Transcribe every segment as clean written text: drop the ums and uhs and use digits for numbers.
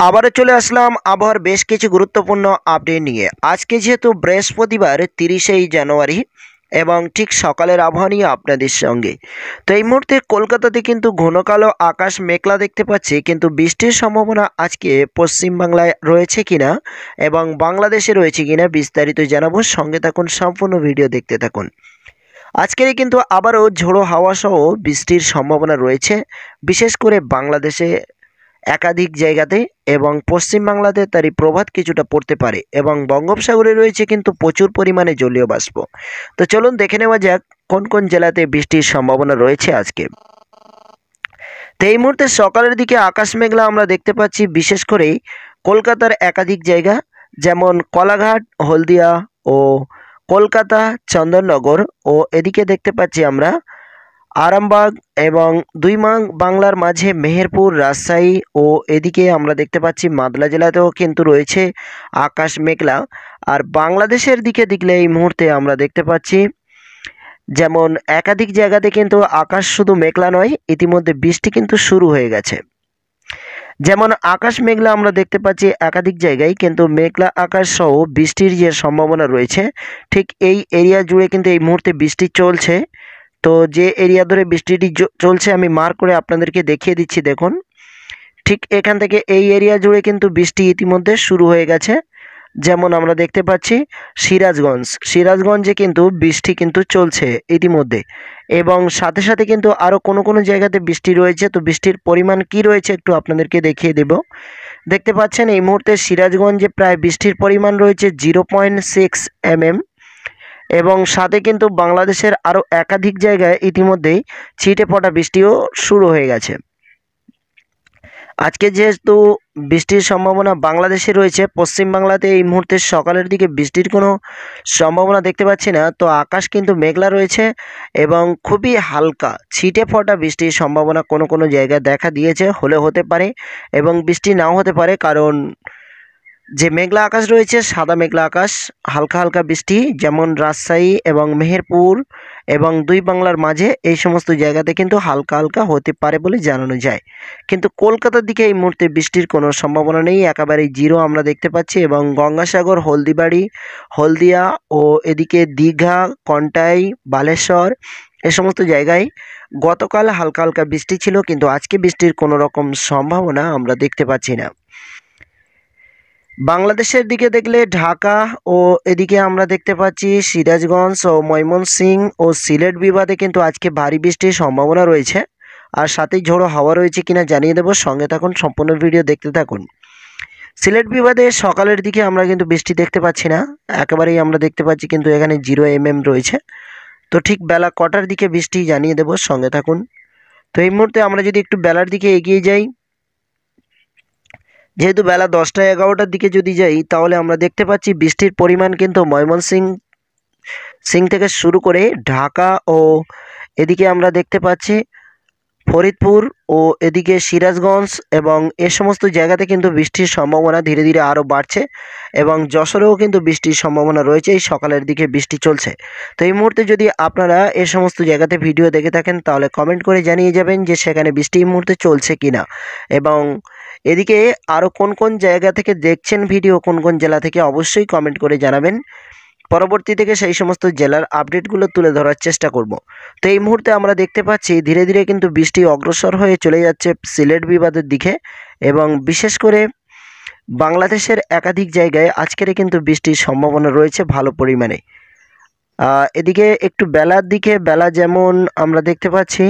আবারও চলে আসলাম আবহাওয়ার বেশ কিছু গুরুত্বপূর্ণ আপডেট নিয়ে। আজকে যেহেতু বৃহস্পতিবার 30শে জানুয়ারি এবং ঠিক সকালের আবহাওয়া নিয়ে আপনাদের সঙ্গে। তো এই মুহূর্তে কলকাতাতে কিন্তু ঘন কালো আকাশ মেঘলা দেখতে পাচ্ছি, কিন্তু বৃষ্টির সম্ভাবনা আজকে পশ্চিমবাংলায় রয়েছে কিনা এবং বাংলাদেশে রয়েছে কিনা বিস্তারিত জানাবো। সঙ্গে থাকুন, সম্পূর্ণ ভিডিও দেখতে থাকুন। আজকের কিন্তু আবারও ঝোড়ো হাওয়া সহ বৃষ্টির সম্ভাবনা রয়েছে, বিশেষ করে বাংলাদেশে একাধিক জায়গাতে এবং পশ্চিমবাংলাতে তারই প্রভাব কিছুটা পড়তে পারে এবং বঙ্গোপসাগরে রয়েছে কিন্তু প্রচুর পরিমাণে জলীয় বাষ্প। তো চলুন দেখে নেওয়া যাক কোন কোন জেলাতে বৃষ্টির সম্ভাবনা রয়েছে আজকে। তো এই মুহূর্তে সকালের দিকে আকাশ মেঘলা আমরা দেখতে পাচ্ছি, বিশেষ করে কলকাতার একাধিক জায়গা যেমন কলাঘাট, হলদিয়া ও কলকাতা, চন্দননগর ও এদিকে দেখতে পাচ্ছি আমরা আরামবাগ এবং দুই বাংলার মাঝে মেহেরপুর, রাজশাহী ও এদিকে আমরা দেখতে পাচ্ছি মালদা জেলাতেও কিন্তু রয়েছে আকাশ মেঘলা। আর বাংলাদেশের দিকে দেখলে এই মুহূর্তে আমরা দেখতে পাচ্ছি যেমন একাধিক জায়গাতে কিন্তু আকাশ শুধু মেঘলা নয়, ইতিমধ্যে বৃষ্টি কিন্তু শুরু হয়ে গেছে। যেমন আকাশ মেঘলা আমরা দেখতে পাচ্ছি একাধিক জায়গায়, কিন্তু মেঘলা আকাশ সহ বৃষ্টির যে সম্ভাবনা রয়েছে ঠিক এই এরিয়া জুড়ে কিন্তু এই মুহূর্তে বৃষ্টি চলছে। তো যে এরিয়া ধরে বৃষ্টিটি চলছে আমি মার্ক করে আপনাদেরকে দেখিয়ে দিচ্ছি। দেখুন, ঠিক এখান থেকে এই এরিয়া জুড়ে কিন্তু বৃষ্টি ইতিমধ্যে শুরু হয়ে গেছে। যেমন আমরা দেখতে পাচ্ছি সিরাজগঞ্জে কিন্তু বৃষ্টি কিন্তু চলছে ইতিমধ্যে, এবং সাথে সাথে কিন্তু আরও কোনো কোনো জায়গাতে বৃষ্টি রয়েছে। তো বৃষ্টির পরিমাণ কি রয়েছে একটু আপনাদেরকে দেখিয়ে দেব। দেখতে পাচ্ছেন এই মুহূর্তে সিরাজগঞ্জে প্রায় বৃষ্টির পরিমাণ রয়েছে 0.6 mm, এবং সাথে কিন্তু বাংলাদেশের আরও একাধিক জায়গায় ইতিমধ্যেই ছিটে ফোটা বৃষ্টিও শুরু হয়ে গেছে। আজকে যেহেতু বৃষ্টির সম্ভাবনা বাংলাদেশে রয়েছে, পশ্চিমবাংলাতে এই মুহূর্তে সকালের দিকে বৃষ্টির কোনো সম্ভাবনা দেখতে পাচ্ছি না। তো আকাশ কিন্তু মেঘলা রয়েছে এবং খুবই হালকা ছিটে ফোটা বৃষ্টির সম্ভাবনা কোনো কোনো জায়গায় দেখা দিয়েছে, হলে হতে পারে এবং বৃষ্টি নাও হতে পারে, কারণ যে মেঘলা আকাশ রয়েছে সাদা মেঘলা আকাশ, হালকা হালকা বৃষ্টি যেমন রাজশাহী এবং মেহেরপুর এবং দুই বাংলার মাঝে এই সমস্ত জায়গাতে কিন্তু হালকা হালকা হতে পারে বলে জানানো যায়। কিন্তু কলকাতার দিকে এই মুহূর্তে বৃষ্টির কোনো সম্ভাবনা নেই, একেবারেই জিরো আমরা দেখতে পাচ্ছি। এবং গঙ্গাসাগর, হলদিবাড়ি, হলদিয়া ও এদিকে দীঘা, কন্টাই, বালেশ্বর এ সমস্ত জায়গায় গতকাল হালকা হালকা বৃষ্টি ছিল, কিন্তু আজকে বৃষ্টির কোনো রকম সম্ভাবনা আমরা দেখতে পাচ্ছি না। বাংলাদেশের দিকে দেখলে ঢাকা ও এদিকে আমরা দেখতে পাচ্ছি সিরাজগঞ্জ ও ময়মনসিংহ ও সিলেট বিভাগে কিন্তু আজকে ভারী বৃষ্টির সম্ভাবনা রয়েছে, আর সাথেই ঝোড়ো হাওয়া রয়েছে কিনা জানিয়ে দেবো। সঙ্গে থাকুন, সম্পূর্ণ ভিডিও দেখতে থাকুন। সিলেট বিভাগে সকালের দিকে আমরা কিন্তু বৃষ্টি দেখতে পাচ্ছি না, একেবারেই আমরা দেখতে পাচ্ছি কিন্তু এখানে 0 mm রয়েছে। তো ঠিক বেলা কটার দিকে বৃষ্টি জানিয়ে দেবো, সঙ্গে থাকুন। তো এই মুহূর্তে আমরা যদি একটু বেলার দিকে এগিয়ে যাই, যেহেতু বেলা 10টা 11টার দিকে যদি যাই তাহলে আমরা দেখতে পাচ্ছি বৃষ্টির পরিমাণ কিন্তু ময়মনসিংহ থেকে শুরু করে ঢাকা ও এদিকে আমরা দেখতে পাচ্ছি ফরিদপুর ও এদিকে সিরাজগঞ্জ এবং এ সমস্ত জায়গাতে কিন্তু বৃষ্টির সম্ভাবনা ধীরে ধীরে আরও বাড়ছে, এবং যশোরেও কিন্তু বৃষ্টির সম্ভাবনা রয়েছে। এই সকালের দিকে বৃষ্টি চলছে। তো এই মুহূর্তে যদি আপনারা এ সমস্ত জায়গাতে ভিডিও দেখে থাকেন তাহলে কমেন্ট করে জানিয়ে যাবেন যে সেখানে বৃষ্টি এই মুহূর্তে চলছে কিনা, এবং এদিকে আরও কোন কোন জায়গা থেকে দেখছেন ভিডিও, কোন কোন জেলা থেকে অবশ্যই কমেন্ট করে জানাবেন। পরবর্তী থেকে সেই সমস্ত জেলার আপডেটগুলো তুলে ধরার চেষ্টা করব। তো এই মুহূর্তে আমরা দেখতে পাচ্ছি ধীরে ধীরে কিন্তু বৃষ্টি অগ্রসর হয়ে চলে যাচ্ছে সিলেট বিভাগের দিকে, এবং বিশেষ করে বাংলাদেশের একাধিক জায়গায় আজকের কিন্তু বৃষ্টির সম্ভাবনা রয়েছে ভালো পরিমাণে। এদিকে একটু বেলার দিকে, বেলা যেমন আমরা দেখতে পাচ্ছি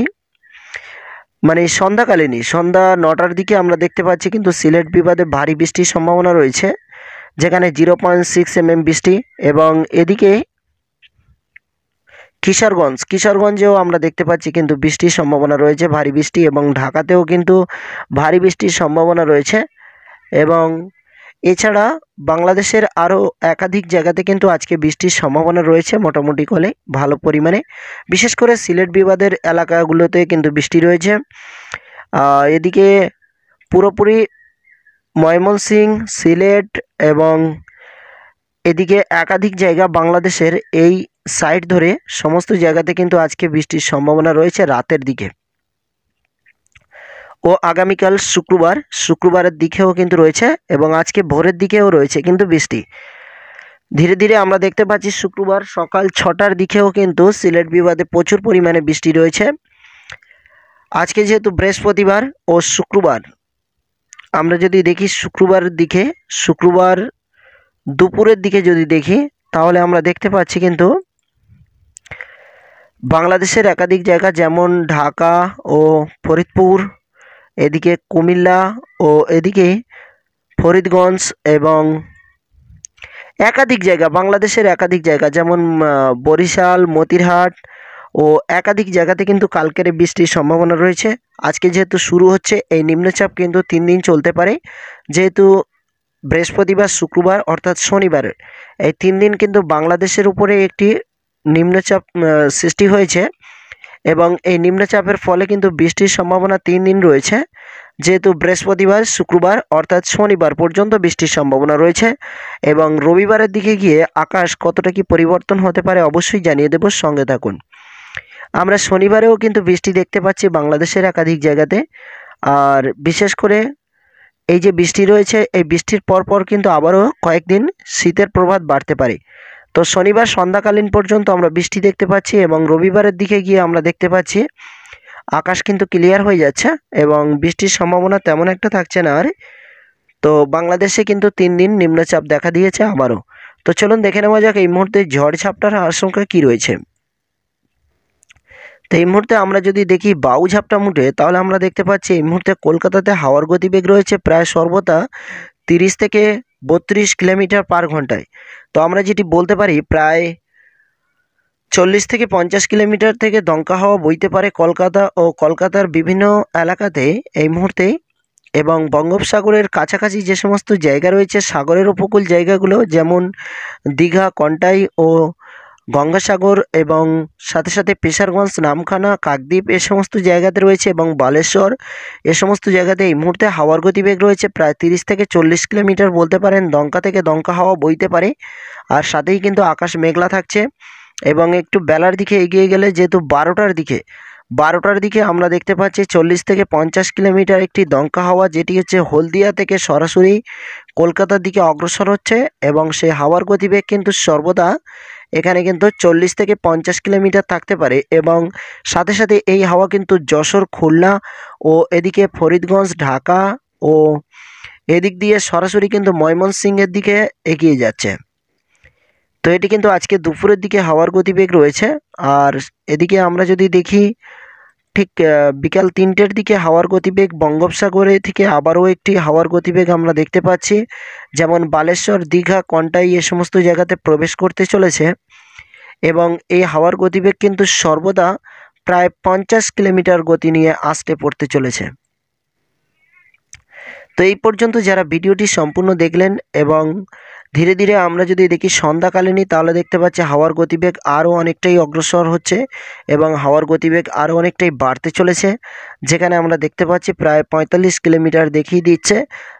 মানে সন্ধ্যা 9টার দিকে আমরা দেখতে পাচ্ছি কিন্তু সিলেট বিভাগে ভারী বৃষ্টির সম্ভাবনা রয়েছে, যেখানে 0.6 mm বৃষ্টি। এবং এদিকে কিশোরগঞ্জেও আমরা দেখতে পাচ্ছি কিন্তু বৃষ্টির সম্ভাবনা রয়েছে, ভারী বৃষ্টি, এবং ঢাকাতেও কিন্তু ভারী বৃষ্টির সম্ভাবনা রয়েছে। এবং এছাড়া বাংলাদেশের আরও একাধিক জায়গাতে কিন্তু আজকে বৃষ্টির সম্ভাবনা রয়েছে মোটামুটি করে ভালো পরিমাণে, বিশেষ করে সিলেট বিভাগের এলাকাগুলোতে কিন্তু বৃষ্টি রয়েছে। এদিকে পুরোপুরি ময়মনসিংহ, সিলেট এবং এদিকে একাধিক জায়গা বাংলাদেশের এই সাইড ধরে সমস্ত জায়গাতে কিন্তু আজকে বৃষ্টির সম্ভাবনা রয়েছে রাতের দিকে। ও আগামীকাল শুক্রবারের দিকেও কিন্তু রয়েছে এবং আজকে ভোরের দিকেও রয়েছে কিন্তু বৃষ্টি। ধীরে ধীরে আমরা দেখতে পাচ্ছি শুক্রবার সকাল 6টার দিকেও কিন্তু সিলেট বিভাগে প্রচুর পরিমাণে বৃষ্টি রয়েছে। আজকে যেহেতু বৃহস্পতিবার ও শুক্রবার, আমরা যদি দেখি শুক্রবার দুপুরের দিকে যদি দেখি তাহলে আমরা দেখতে পাচ্ছি কিন্তু বাংলাদেশের একাধিক জায়গা যেমন ঢাকা ও ফরিদপুর, এদিকে কুমিল্লা ও এদিকে ফরিদগঞ্জ এবং বাংলাদেশের একাধিক জায়গা যেমন বরিশাল, মতিরহাট ও একাধিক জায়গাতে কিন্তু কালকের বৃষ্টির সম্ভাবনা রয়েছে। আজকে যেহেতু শুরু হচ্ছে এই নিম্নচাপ কিন্তু 3 দিন চলতে পারে, যেহেতু বৃহস্পতিবার শুক্রবার অর্থাৎ শনিবার এই 3 দিন কিন্তু বাংলাদেশের উপরে একটি নিম্নচাপ সৃষ্টি হয়েছে এবং এই নিম্নচাপের ফলে কিন্তু বৃষ্টির সম্ভাবনা 3 দিন রয়েছে। যেহেতু বৃহস্পতিবার শুক্রবার অর্থাৎ শনিবার পর্যন্ত বৃষ্টির সম্ভাবনা রয়েছে এবং রবিবারের দিকে গিয়ে আকাশ কতটা কি পরিবর্তন হতে পারে অবশ্যই জানিয়ে দেব, সঙ্গে থাকুন। আমরা শনিবারেও কিন্তু বৃষ্টি দেখতে পাচ্ছি বাংলাদেশের একাধিক জায়গাতে, আর বিশেষ করে এই যে বৃষ্টি রয়েছে এই বৃষ্টির পরপর কিন্তু আবারও কয়েকদিন শীতের প্রভাব বাড়তে পারে। তো শনিবার সন্ধ্যাকালীন পর্যন্ত আমরা বৃষ্টি দেখতে পাচ্ছি এবং রবিবারের দিকে গিয়ে আমরা দেখতে পাচ্ছি আকাশ কিন্তু ক্লিয়ার হয়ে যাচ্ছে এবং বৃষ্টির সম্ভাবনা তেমন একটা থাকছে না আর। তো বাংলাদেশে কিন্তু 3 দিন নিম্নচাপ দেখা দিয়েছে আবারও। তো চলুন দেখে নেওয়া যাক এই মুহূর্তে ঝড় ঝাপটার আশঙ্কা কি রয়েছে। তো এই মুহূর্তে আমরা যদি দেখি বায়ু ঝাপটা মুঠে তাহলে আমরা দেখতে পাচ্ছি এই মুহূর্তে কলকাতাতে হাওয়ার গতিবেগ রয়েছে প্রায় সর্বদা 30 থেকে 32 কিলোমিটার পার ঘন্টায়। তো আমরা যেটি বলতে পারি প্রায় 40 থেকে 50 কিলোমিটার থেকে দমকা হাওয়া বইতে পারে কলকাতা ও কলকাতার বিভিন্ন এলাকাতে এই মুহূর্তে। এবং বঙ্গোপসাগরের কাছাকাছি যে সমস্ত জায়গা রয়েছে সাগরের উপকূল জায়গাগুলো যেমন দীঘা, কন্টাই ও গঙ্গাসাগর এবং সাথে সাথে পেশারগঞ্জ, নামখানা, কাকদ্বীপ এ সমস্ত জায়গাতে রয়েছে এবং বালেশ্বর এ সমস্ত জায়গাতে এই মুহূর্তে হাওয়ার গতিবেগ রয়েছে প্রায় 30 থেকে 40 কিলোমিটার বলতে পারেন। দমকা থেকে দমকা হাওয়া বইতে পারে আর সাথেই কিন্তু আকাশ মেঘলা থাকছে এবং একটু বেলার দিকে এগিয়ে গেলে যেহেতু 12টার দিকে আমরা দেখতে পাচ্ছি 40 থেকে 50 কিলোমিটার একটি দমকা হাওয়া, যেটি হচ্ছে হলদিয়া থেকে সরাসরি কলকাতার দিকে অগ্রসর হচ্ছে এবং সেই হাওয়ার গতিবেগ কিন্তু সর্বদা এখানে কিন্তু 40 থেকে 50 কিলোমিটার থাকতে পারে এবং সাথে সাথে এই হাওয়া কিন্তু যশোর, খুলনা ও এদিকে ফরিদগঞ্জ, ঢাকা ও এদিক দিয়ে সরাসরি কিন্তু ময়মনসিংহের দিকে এগিয়ে যাচ্ছে। তো এটি কিন্তু আজকে দুপুরের দিকে হাওয়ার গতিবেগ রয়েছে। আর এদিকে আমরা যদি দেখি ঠিক বিকাল 3টের দিকে হাওয়ার গতিবেগ বঙ্গোপসাগরে থেকে আবারও একটি হাওয়ার গতিবেগ আমরা দেখতে পাচ্ছি, যেমন বালেশ্বর, দীঘা, কন্টাই এ সমস্ত জায়গাতে প্রবেশ করতে চলেছে এবং এই হাওয়ার গতিবেগ কিন্তু সর্বদা প্রায় 50 কিলোমিটার গতি নিয়ে আসতে পড়তে চলেছে। তো এই পর্যন্ত যারা ভিডিওটি সম্পূর্ণ দেখলেন এবং ধীরে ধীরে আমরা যদি দেখি সন্ধ্যাকালীনই তাহলে দেখতে পাচ্ছি হাওয়ার গতিবেগ আরও অনেকটাই অগ্রসর হচ্ছে এবং হাওয়ার গতিবেগ আরও অনেকটাই বাড়তে চলেছে, যেখানে আমরা দেখতে পাচ্ছি প্রায় 45 কিলোমিটার দেখিয়ে দিচ্ছে,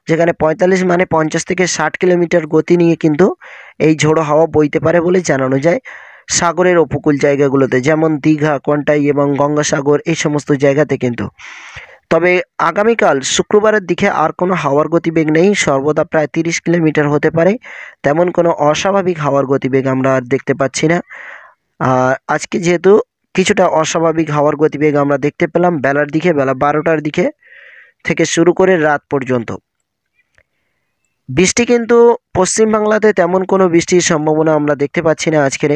যেখানে 45 মানে 50 থেকে 60 কিলোমিটার গতি নিয়ে কিন্তু এই ঝোড়ো হাওয়া বইতে পারে বলে জানানো যায় সাগরের উপকূল জায়গাগুলোতে যেমন দীঘা, কন্টাই এবং গঙ্গাসাগর এই সমস্ত জায়গাতে কিন্তু। তবে আগামীকাল শুক্রবারের দিকে আর কোনো হাওয়ার গতিবেগ নেই, সর্বদা প্রায় 30 কিলোমিটার হতে পারে, তেমন কোনো অস্বাভাবিক হাওয়ার গতিবেগ আমরা আর দেখতে পাচ্ছি না। আর আজকে যেহেতু কিছুটা অস্বাভাবিক হাওয়ার গতিবেগ আমরা দেখতে পেলাম বেলার দিকে, বেলা 12টার দিকে থেকে শুরু করে রাত পর্যন্ত। বৃষ্টি কিন্তু পশ্চিমবাংলাতে তেমন কোনো বৃষ্টির সম্ভাবনা আমরা দেখতে পাচ্ছি না আজকের,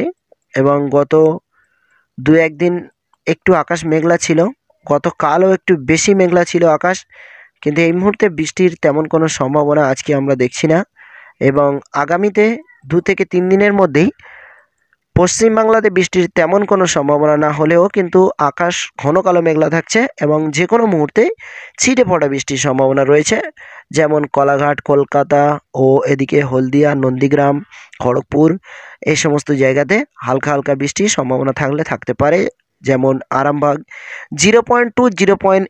এবং গত 2-1 দিন একটু আকাশ মেঘলা ছিল, গতকালও একটু বেশি মেঘলা ছিল আকাশ, কিন্তু এই মুহূর্তে বৃষ্টির তেমন কোনো সম্ভাবনা আজকে আমরা দেখছি না। এবং আগামীতে 2 থেকে 3 দিনের মধ্যেই পশ্চিমবাংলাতে বৃষ্টির তেমন কোনো সম্ভাবনা না হলেও কিন্তু আকাশ ঘন কালো মেঘলা থাকছে এবং যে কোনো মুহূর্তে ছিটে পড়া বৃষ্টির সম্ভাবনা রয়েছে, যেমন কলাঘাট, কলকাতা ও এদিকে হলদিয়া, নন্দীগ্রাম, খড়গপুর এই সমস্ত জায়গাতে হালকা হালকা বৃষ্টির সম্ভাবনা থাকতে পারে, যেমন আরামবাগ 0.1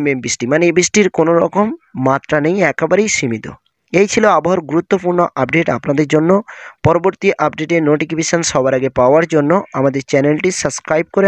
mm বৃষ্টি, মানে এই বৃষ্টির কোনো রকম মাত্রা নেই, একেবারেই সীমিত। এই ছিল আবহাওয়ার গুরুত্বপূর্ণ আপডেট আপনাদের জন্য। পরবর্তী আপডেটের নোটিফিকেশান সবার আগে পাওয়ার জন্য আমাদের চ্যানেলটি সাবস্ক্রাইব করে